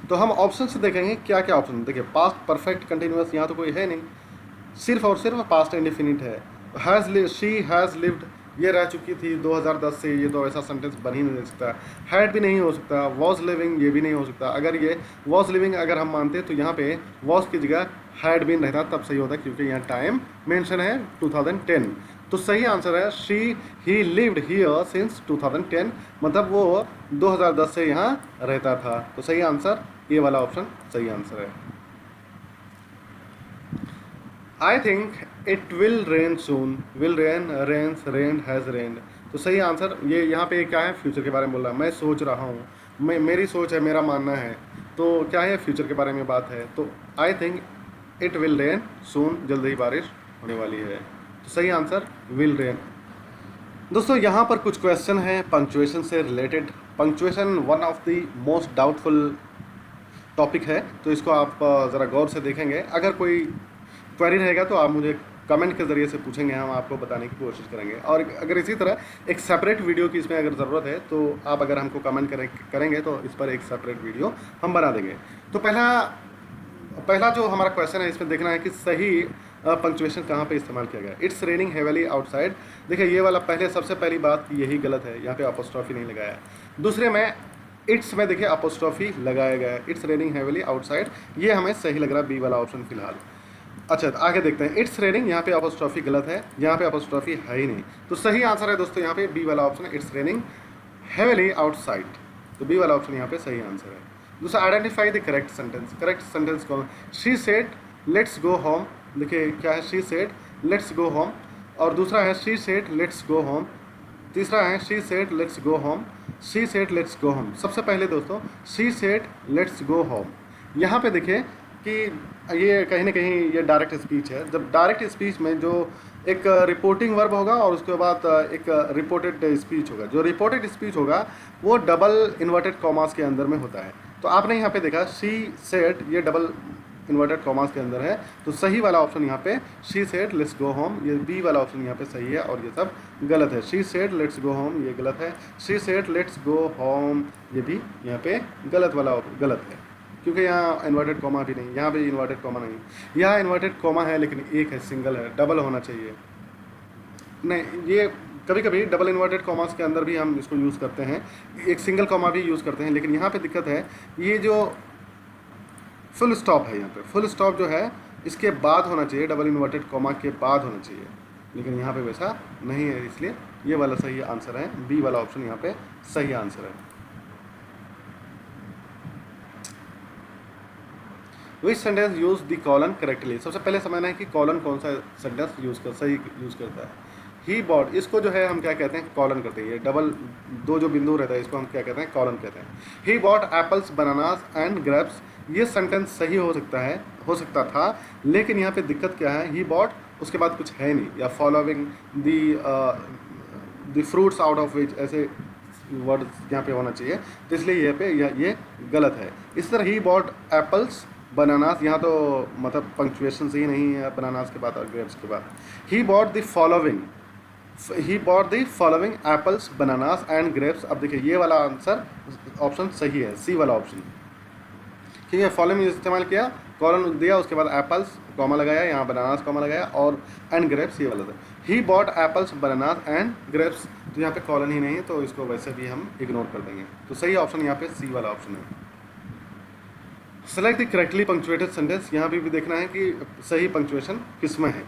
Speaker 1: तो हम ऑप्शन से देखेंगे क्या क्या ऑप्शन। देखिए पास्ट परफेक्ट कंटिन्यूअस यहाँ तो कोई है नहीं, सिर्फ और सिर्फ पास्ट इंडेफिनिट है। शी हैज़ लिव्ड ये रह चुकी थी 2010 से, ये तो ऐसा सेंटेंस बन ही नहीं सकता। हैड भी नहीं हो सकता, वॉज लिविंग ये भी नहीं हो सकता। अगर ये वॉज लिविंग अगर हम मानते तो यहाँ पे वॉज की जगह हैड बीन रहता तब सही होता, क्योंकि यहाँ टाइम मेंशन है 2010। तो सही आंसर है ही लिव्ड हियर सिंस 2010, मतलब वो 2010 से यहाँ रहता था। तो सही आंसर ये वाला ऑप्शन सही आंसर है। I think it will rain soon, will rain, rains, rain, has rained. तो सही आंसर ये यहाँ पे क्या है, फ्यूचर के बारे में बोल रहा है। मैं सोच रहा हूँ, मेरी सोच है, मेरा मानना है, तो क्या है फ्यूचर के बारे में बात है। तो I think it will rain soon, जल्द ही बारिश होने वाली है। तो सही आंसर विल रेन। दोस्तों यहाँ पर कुछ क्वेश्चन हैं पंक्चुएशन से related. Punctuation one of the most doubtful topic है, तो इसको आप ज़रा गौर से देखेंगे। अगर कोई क्वेरी रहेगा तो आप मुझे कमेंट के ज़रिए से पूछेंगे, हम आपको बताने की कोशिश करेंगे। और अगर इसी तरह एक सेपरेट वीडियो की इसमें अगर ज़रूरत है तो आप अगर हमको कमेंट करेंगे तो इस पर एक सेपरेट वीडियो हम बना देंगे। तो पहला जो हमारा क्वेश्चन है, इसमें देखना है कि सही पंक्चुएशन कहाँ पे इस्तेमाल किया गया। It's raining heavily outside. देखिए ये वाला पहले सबसे पहली बात यही गलत है, यहाँ पे अपोस्ट्रॉफी नहीं लगाया। दूसरे में इट्स में देखिए अपोस्ट्रॉफी लगाया गया है, इट्स रेनिंग हेवली आउटसाइड, ये हमें सही लग रहा है बी वाला ऑप्शन फिलहाल। अच्छा तो आगे देखते हैं, इट्स रेनिंग यहाँ पे अपोस्ट्रॉफी गलत है, यहाँ पे अपोस्ट्रॉफी है ही नहीं। तो सही आंसर है दोस्तों यहाँ पे बी वाला option, it's raining heavily outside. तो बी वाला ऑप्शन यहाँ पे सही आंसर है। दूसरा identify the correct sentence. Correct sentence कौन, she said let's go home, देखिए क्या है, she said let's go home, और दूसरा है she said let's go home, तीसरा है she said let's go home, she said let's go home. सबसे पहले दोस्तों she said let's go home, यहाँ पे देखिए कि ये कहीं ना कहीं ये डायरेक्ट स्पीच है। जब डायरेक्ट स्पीच में जो एक रिपोर्टिंग वर्ब होगा और उसके बाद एक रिपोर्टेड स्पीच होगा, जो रिपोर्टेड स्पीच होगा वो डबल इन्वर्टेड कॉमास के अंदर में होता है। तो आपने यहाँ पे देखा शी सेड, ये डबल इन्वर्टेड कॉमास के अंदर है, तो सही वाला ऑप्शन यहाँ पे she said let's go home, ये बी वाला ऑप्शन यहाँ पे सही है और ये सब गलत है। She said let's go home ये गलत है, she said let's go home ये भी यहाँ पे गलत वाला गलत है, क्योंकि यहाँ इन्वर्टेड कॉमा भी नहीं, यहाँ पे इन्वर्टेड कॉमा नहीं, यहाँ इन्वर्टेड कॉमा है लेकिन एक है, सिंगल है, डबल होना चाहिए। नहीं, ये कभी कभी डबल इन्वर्टेड कॉमास के अंदर भी हम इसको यूज़ करते हैं, एक सिंगल कॉमा भी यूज़ करते हैं, लेकिन यहाँ पे दिक्कत है ये जो फुल स्टॉप है, यहाँ पे फुल स्टॉप जो है इसके बाद होना चाहिए, डबल इन्वर्टेड कॉमा के बाद होना चाहिए, लेकिन यहाँ पे वैसा नहीं है, इसलिए ये वाला सही आंसर है, बी वाला ऑप्शन यहाँ पे सही आंसर है। विच sentence use the colon correctly, सबसे पहले समझना है कि कॉलन कौन सा सेंटेंस सही यूज़ करता है। ही बॉट, इसको जो है हम क्या कहते हैं, कॉलन करते हैं, ये डबल दो जो बिंदु रहता है इसको हम क्या कहते हैं, कॉलन कहते हैं। He bought apples bananas and grapes, ये सेंटेंस सही हो सकता है, हो सकता था, लेकिन यहाँ पे दिक्कत क्या है, ही बॉट उसके बाद कुछ है नहीं, या following the fruits out of which, ऐसे वर्ड यहाँ पे होना चाहिए, तो इसलिए यहाँ पे ये गलत है। इस तरह ही बॉट एप्पल्स बनानास, यहाँ तो मतलब पंक्चुएशन सही नहीं है बनानास के बाद और ग्रेप्स के बाद। He bought the following, he bought the following apples bananas and grapes, अब देखिए ये वाला आंसर ऑप्शन सही है, सी वाला ऑप्शन, ठीक है। फॉलोइंग इस्तेमाल किया, कॉलन दिया, उसके बाद एप्पल्स कॉमा लगाया, यहाँ बनानास कॉमा लगाया, और एंड ग्रेप्स ये वाला था। He bought apples bananas and grapes, तो यहाँ पे कॉलन ही नहीं है, तो इसको वैसे भी हम इग्नोर कर देंगे, तो सही ऑप्शन यहाँ पे सी वाला ऑप्शन है। Select the correctly punctuated sentence, यहाँ भी देखना है कि सही पंक्चुएशन किस में है।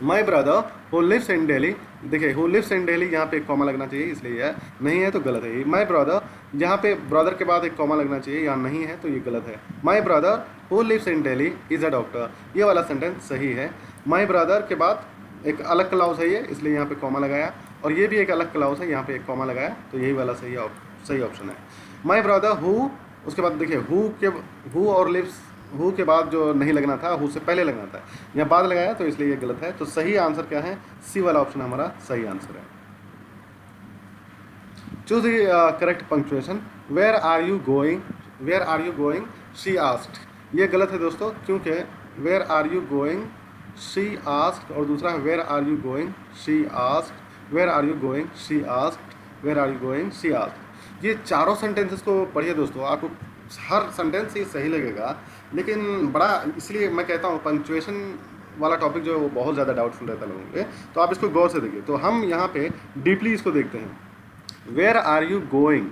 Speaker 1: My brother who lives in Delhi, देखिए हु लिव्स इन दिल्ली यहाँ पे एक कॉमा लगना चाहिए, इसलिए यह नहीं है तो गलत है। माई ब्रदर, यहाँ पे ब्रदर के बाद एक कॉमा लगना चाहिए, यहाँ नहीं है तो ये गलत है। My brother who lives in Delhi is a doctor, ये वाला सेंटेंस सही है। माई ब्रदर के बाद एक अलग क्लाउज है ये, इसलिए यहाँ पे कॉमा लगाया, और ये भी एक अलग क्लाउज है, यहाँ पे एक कॉमा लगाया, तो यही वाला सही ऑप्शन है। माई ब्रदर हु, उसके बाद देखिए हु और लिव्स, हु के बाद जो नहीं लगना था, हु से पहले लगना था, यहाँ बाद लगाया, तो इसलिए ये गलत है। तो सही आंसर क्या है, सी वाला ऑप्शन हमारा सही आंसर है। Choose the correct punctuation, where are you going, where are you going she asked, ये गलत है दोस्तों, क्योंकि where are you going she asked, और दूसरा है where are you going she asked, where are you going she asked, where are you going she asked. ये चारों सेंटेंसेस को पढ़िए दोस्तों, आपको हर सेंटेंस ही सही लगेगा, लेकिन बड़ा, इसलिए मैं कहता हूँ पंक्चुएशन वाला टॉपिक जो है वो बहुत ज़्यादा डाउटफुल रहता है लोगों के, तो आप इसको गौर से देखिए। तो हम यहाँ पे डीपली इसको देखते हैं, वेयर आर यू गोइंग,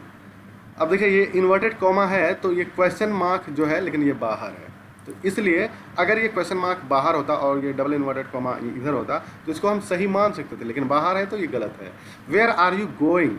Speaker 1: अब देखिए ये इन्वर्टेड कॉमा है, तो ये क्वेश्चन मार्क जो है, लेकिन ये बाहर है, तो इसलिए अगर ये क्वेश्चन मार्क बाहर होता और ये डबल इन्वर्टेड कॉमा इधर होता तो इसको हम सही मान सकते थे, लेकिन बाहर है तो ये गलत है। वेयर आर यू गोइंग,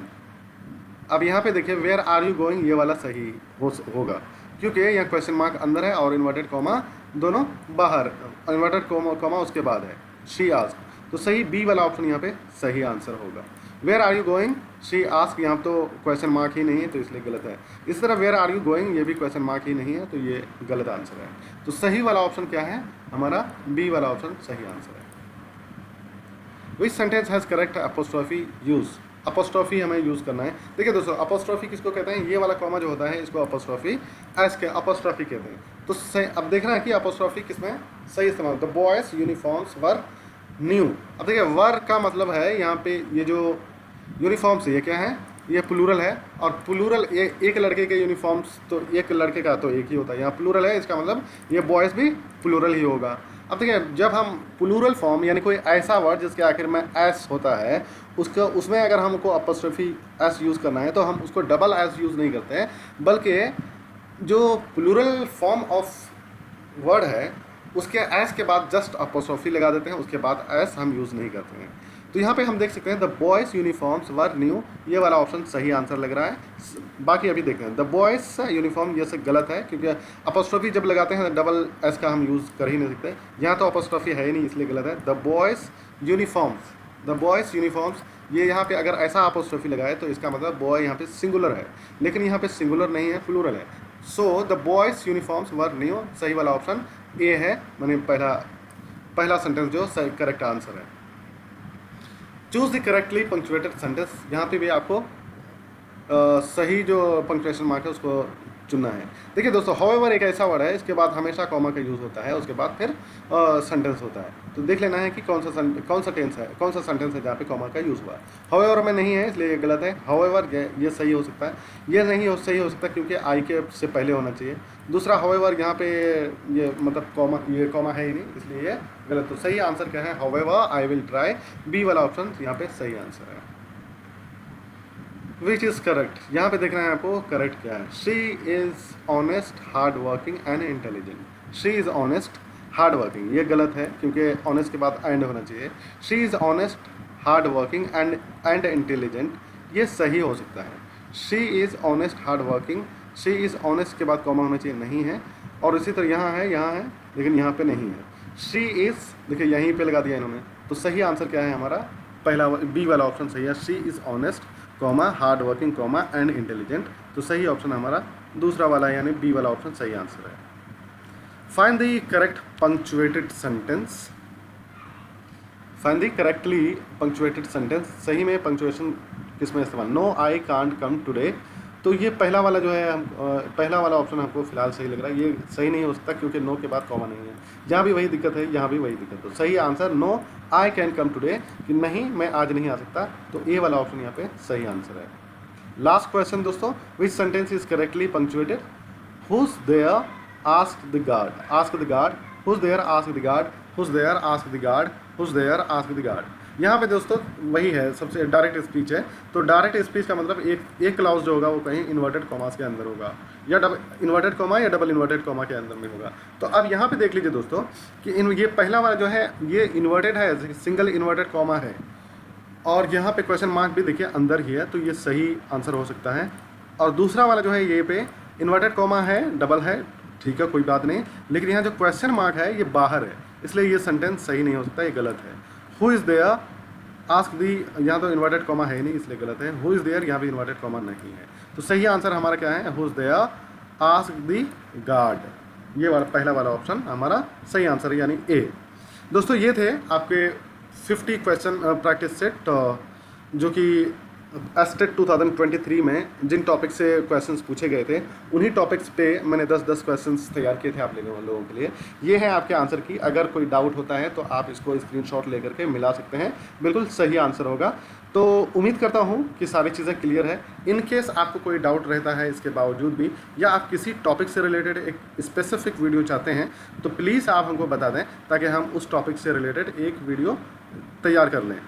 Speaker 1: अब यहाँ पे देखिए वेयर आर यू गोइंग ये वाला सही होगा, क्योंकि यहाँ क्वेश्चन मार्क अंदर है और इन्वर्टेड कॉमा दोनों बाहर, इन्वर्टेड कॉमा उसके बाद है, शी आस्क, तो सही बी वाला ऑप्शन यहाँ पे सही आंसर होगा। Where are you going she ask, यहाँ तो क्वेश्चन मार्क ही नहीं है, तो इसलिए गलत है। इस तरह वेयर आर यू गोइंग, ये भी क्वेश्चन मार्क ही नहीं है, तो ये गलत आंसर है। तो सही वाला ऑप्शन क्या है, हमारा बी वाला ऑप्शन सही आंसर है। विच sentence has correct apostrophe use, apostrophe हमें यूज़ करना है। देखिए दोस्तों, अपोस्ट्रोफी किसको कहते हैं, ये वाला कॉमा जो होता है इसको अपोस्ट्रोफी एस के अपोस्ट्रोफी कहते हैं। तो अब देखना है कि अपोस्ट्रोफी किसमें सही इस्तेमाल, the boys uniforms were new. अब देखिए वर का मतलब है यहाँ पे ये जो यूनिफॉर्म्स है ये क्या है, ये प्लूरल है, और प्लूरल एक लड़के के यूनिफॉर्म्स, तो एक लड़के का तो एक ही होता है, यहाँ प्लूरल है, इसका मतलब ये बॉयज़ भी प्लूरल ही होगा। अब देखिए जब हम प्लूरल फॉर्म यानी कोई ऐसा वर्ड जिसके आखिर में एस होता है, उसमें अगर हमको अपोस्ट्रोफी एस यूज़ करना है तो हम उसको डबल एस यूज़ नहीं करते हैं, बल्कि जो प्लूरल फॉर्म ऑफ वर्ड है उसके एस के बाद जस्ट अपोस्ट्रोफी लगा देते हैं, उसके बाद एस हम यूज़ नहीं करते हैं। तो यहाँ पे हम देख सकते हैं the boys uniforms were new, ये वाला ऑप्शन सही आंसर लग रहा है। बाकी अभी देखते हैं, द बॉयज़ यूनिफॉर्म ये से गलत है, क्योंकि अपॉस्ट्रोफी जब लगाते हैं डबल एस का हम यूज़ कर ही नहीं सकते, यहाँ तो अपॉस्ट्रोफी है ही नहीं, इसलिए गलत है। The boys uniforms, the boys uniforms, ये यहाँ पे अगर ऐसा अपॉस्ट्रोफी लगाए तो इसका मतलब बॉय यहाँ पे सिंगुलर है, लेकिन यहाँ पे सिंगुलर नहीं है, प्लूरल है। So the boys uniforms were new, सही वाला ऑप्शन ए है, माने पहला सेंटेंस जो करेक्ट आंसर है। Choose the correctly punctuated sentence, यहाँ पे भी आपको सही जो पंक्चुएशन मार्क है उसको चुनना है। देखिए दोस्तों, हाउएवर एक ऐसा वर्ड है, इसके बाद हमेशा कॉमा का यूज़ होता है, उसके बाद फिर सेंटेंस होता है। तो देख लेना है कि कौन सा सेंटेंस है जहाँ पे कॉमा का यूज़ हुआ है। हाउएवर में नहीं है, इसलिए ये गलत है। हाउएवर ये सही हो सकता है, ये नहीं सही हो सकता क्योंकि आई के से पहले होना चाहिए। दूसरा हाउएवर यहाँ पे ये मतलब कॉमा है ही नहीं, इसलिए ये गलत। तो सही आंसर क्या है? However I will try, B वाला ऑप्शन यहाँ पे सही आंसर है। विच इज़ करेक्ट, यहाँ पे देखना है आपको करेक्ट क्या है। She is honest, hard working and intelligent. She is honest, hard working, ये गलत है क्योंकि ऑनेस्ट के बाद एंड होना चाहिए। She is honest, hard working and intelligent, ये सही हो सकता है। She is honest, hard working, she is honest के बाद कॉमा होना चाहिए, नहीं है। और इसी तरह यहाँ है, लेकिन यहाँ पे नहीं है। शी इज़, देखिए यहीं पे लगा दिया इन्होंने, तो सही आंसर क्या है हमारा? पहला बी वाला ऑप्शन सही है। She is honest, comma hard working, comma and intelligent, तो सही ऑप्शन हमारा दूसरा वाला यानी बी वाला ऑप्शन सही आंसर है। Find the correct punctuated sentence, find the correctly punctuated sentence, सही में पंक्चुएशन किसमें इस्तेमाल? No I can't come today, तो ये पहला वाला जो है पहला वाला ऑप्शन हमको फिलहाल सही लग रहा है। ये सही नहीं हो सकता क्योंकि नो के बाद कॉमा नहीं है, यहाँ भी वही दिक्कत है, यहाँ भी वही दिक्कत। तो सही answer no I can come today, कि नहीं मैं आज नहीं आ सकता, तो ए वाला ऑप्शन यहाँ पे सही आंसर है। लास्ट क्वेश्चन दोस्तों, which sentence is correctly punctuated? Who's there ask the guard, ask the guard, who's there ask the guard, who's there ask the guard, who's there ask the guard. यहाँ पे दोस्तों वही है, सबसे डायरेक्ट स्पीच है। तो डायरेक्ट स्पीच का मतलब एक क्लाउज जो होगा वो कहीं इन्वर्टेड कॉमास के अंदर होगा, या इन्वर्टेड कॉमा या डबल इन्वर्टेड कॉमा के अंदर में होगा। तो अब यहाँ पे देख लीजिए दोस्तों कि ये पहला वाला जो है ये इन्वर्टेड है, सिंगल इन्वर्टेड कॉमा है, और यहाँ पे क्वेश्चन मार्क भी देखिए अंदर ही है, तो ये सही आंसर हो सकता है। और दूसरा वाला जो है ये पे इन्वर्टेड कॉमा है, डबल है, ठीक है कोई बात नहीं, लेकिन यहाँ जो क्वेश्चन मार्क है ये बाहर है, इसलिए ये सेंटेंस सही नहीं हो सकता, ये गलत है। Who is there ask the, यहाँ तो इन्वर्टेड कॉमा है ही नहीं, इसलिए गलत है। हु इज़ देयर, यहाँ भी इन्वर्टेड कॉमा नहीं है, तो सही आंसर हमारा क्या है? Who is there ask the guard, ये वाला पहला वाला ऑप्शन हमारा सही आंसर है, यानी ए। दोस्तों ये थे आपके 50 क्वेश्चन प्रैक्टिस सेट, जो कि एस्टेट 2023 में जिन टॉपिक से क्वेश्चंस पूछे गए थे उन्हीं टॉपिक्स पे मैंने 10-10 क्वेश्चंस तैयार किए थे आप लोगों के लिए। ये है आपके आंसर की, अगर कोई डाउट होता है तो आप इसको स्क्रीनशॉट लेकर के मिला सकते हैं, बिल्कुल सही आंसर होगा। तो उम्मीद करता हूँ कि सारी चीज़ें क्लियर है। इन केस आपको कोई डाउट रहता है इसके बावजूद भी, या आप किसी टॉपिक से रिलेटेड एक स्पेसिफिक वीडियो चाहते हैं, तो प्लीज़ आप हमको बता दें ताकि हम उस टॉपिक से रिलेटेड एक वीडियो तैयार कर लें।